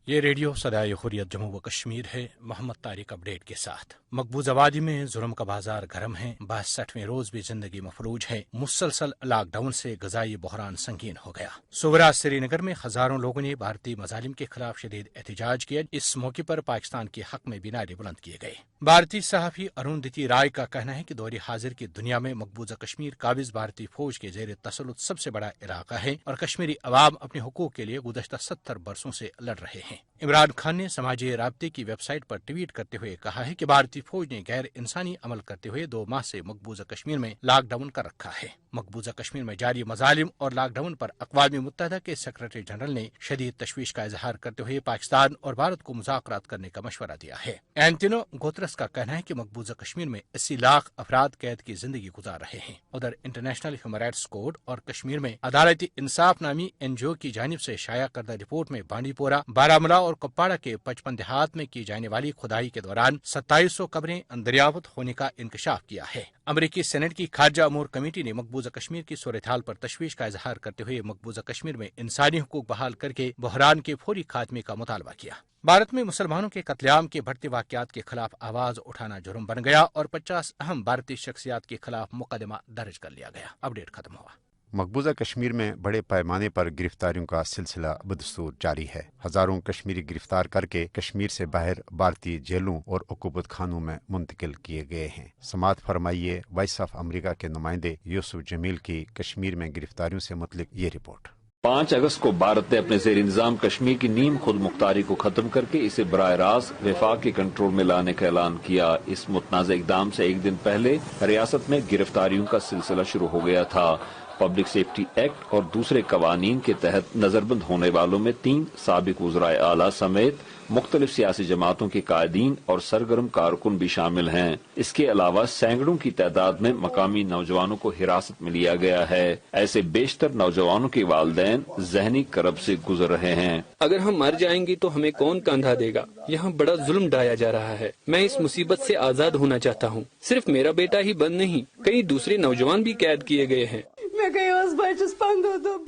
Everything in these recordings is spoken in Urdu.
یہ ریڈیو صدائے حریت جموں و کشمیر ہے۔ محمد طارق اپڈیٹ کے ساتھ۔ مقبوضہ وادی میں ظلم کا بازار گرم ہے۔ 62ویں روز بھی زندگی مفلوج ہے۔ مسلسل لاک ڈاؤن سے غذائی بحران سنگین ہو گیا۔ صوبہ سری نگر میں ہزاروں لوگوں نے بھارتی مظالم کے خلاف شدید احتجاج کیا۔ اس موقع پر پاکستان کے حق میں بھی نعرے بلند کیے گئے۔ بھارتی صحافی اروندھتی رائے کا کہنا ہے کہ دور حاضر کی دنیا میں مقبوضہ کشمیر قابض بھارتی فوج کے زیر تسلط سب سے بڑا علاقہ ہے اور کشمیری عوام اپنے حقوق کے لیے گزشتہ 70 برسوں سے لڑ رہے ہیں۔ عمران خان نے سماجی رابطے کی ویب سائٹ پر ٹویٹ کرتے ہوئے کہا ہے کہ بھارتی فوج نے غیر انسانی عمل کرتے ہوئے 2 ماہ سے مقبوضہ کشمیر میں لاک ڈاؤن کر رکھا ہے۔ مقبوضہ کشمیر میں جاری مظالم اور لاک ڈاؤن پر اقوام متحدہ کے سیکرٹری جنرل نے شدید تشویش کا اظہار کرتے ہوئے پاکستان اور بھارت کو مذاکرات کرنے کا مشورہ دیا ہے۔ اینٹونیو گوترس کا کہنا ہے کہ مقبوضہ کشمیر میں 80 لاکھ افراد قید کی زندگی گزار رہے ہیں۔ ادھر انٹرنیشنل ہیومن رائٹس کورٹ اور کشمیر میں عدالتی انصاف نامی NGO کی جانب سے شائع کردہ رپورٹ میں بانڈی پورہ، بارامولہ اور کپواڑہ کے 55 دیہات میں کی جانے والی کھدائی کے دوران 2700 قبریں دریافت ہونے کا انکشاف کیا ہے۔ امریکی سینٹ کی خارجہ امور کمیٹی نے مقبوضہ کشمیر کی صورتحال پر تشویش کا اظہار کرتے ہوئے مقبوضہ کشمیر میں انسانی حقوق بحال کر کے بحران کے فوری خاتمے کا مطالبہ کیا۔ بھارت میں مسلمانوں کے قتل عام کے بڑھتے واقعات کے خلاف آواز اٹھانا جرم بن گیا اور 50 اہم بھارتی شخصیات کے خلاف مقدمہ درج کر لیا گیا۔ اپڈیٹ ختم ہوا۔ مقبوضہ کشمیر میں بڑے پیمانے پر گرفتاریوں کا سلسلہ بدستور جاری ہے۔ ہزاروں کشمیری گرفتار کر کے کشمیر سے باہر بھارتی جیلوں اور عقوبت خانوں میں منتقل کیے گئے ہیں۔ سماعت فرمائیے وائس آف امریکہ کے نمائندے یوسف جمیل کی کشمیر میں گرفتاریوں سے متعلق یہ رپورٹ۔ 5 اگست کو بھارت نے اپنے زیر انتظام کشمیر کی نیم خود مختاری کو ختم کر کے اسے براہ راست وفاق کے کنٹرول میں لانے کا اعلان کیا۔ اس متنازع اقدام سے ایک دن پہلے ریاست میں گرفتاریوں کا سلسلہ شروع ہو گیا تھا۔ پبلک سیفٹی ایکٹ اور دوسرے قوانین کے تحت نظربند ہونے والوں میں 3 سابق وزرائے اعلیٰ سمیت مختلف سیاسی جماعتوں کے قائدین اور سرگرم کارکن بھی شامل ہیں۔ اس کے علاوہ سینکڑوں کی تعداد میں مقامی نوجوانوں کو حراست میں لیا گیا ہے۔ ایسے بیشتر نوجوانوں کے والدین ذہنی کرب سے گزر رہے ہیں۔ اگر ہم مر جائیں گے تو ہمیں کون کاندھا دے گا؟ یہاں بڑا ظلم ڈھایا جا رہا ہے۔ میں اس مصیبت سے آزاد ہونا چاہتا ہوں۔ صرف میرا بیٹا ہی بند نہیں، کئی دوسرے نوجوان بھی قید کیے گئے ہیں۔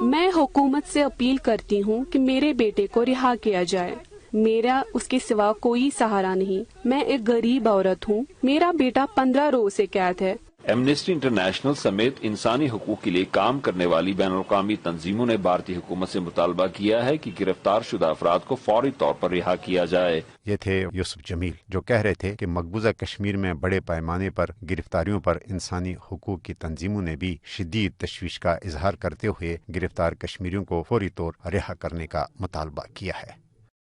میں حکومت سے اپیل کرتی ہوں کہ میرے بیٹے کو رہا کیا جائے۔ میرا اس کے سوا کوئی سہارا نہیں۔ میں ایک غریب عورت ہوں۔ میرا بیٹا 15 روز سے قید ہے۔ ایمنسٹی انٹرنیشنل سمیت انسانی حقوق کے لیے کام کرنے والی بین الاقوامی تنظیموں نے بھارتی حکومت سے مطالبہ کیا ہے کہ گرفتار شدہ افراد کو فوری طور پر رہا کیا جائے۔ یہ تھے یوسف جمیل جو کہہ رہے تھے کہ مقبوضہ کشمیر میں بڑے پیمانے پر گرفتاریوں پر انسانی حقوق کی تنظیموں نے بھی شدید تشویش کا اظہار کرتے ہوئے گرفتار کشمیریوں کو فوری طور رہا کرنے کا مطالبہ کیا ہے۔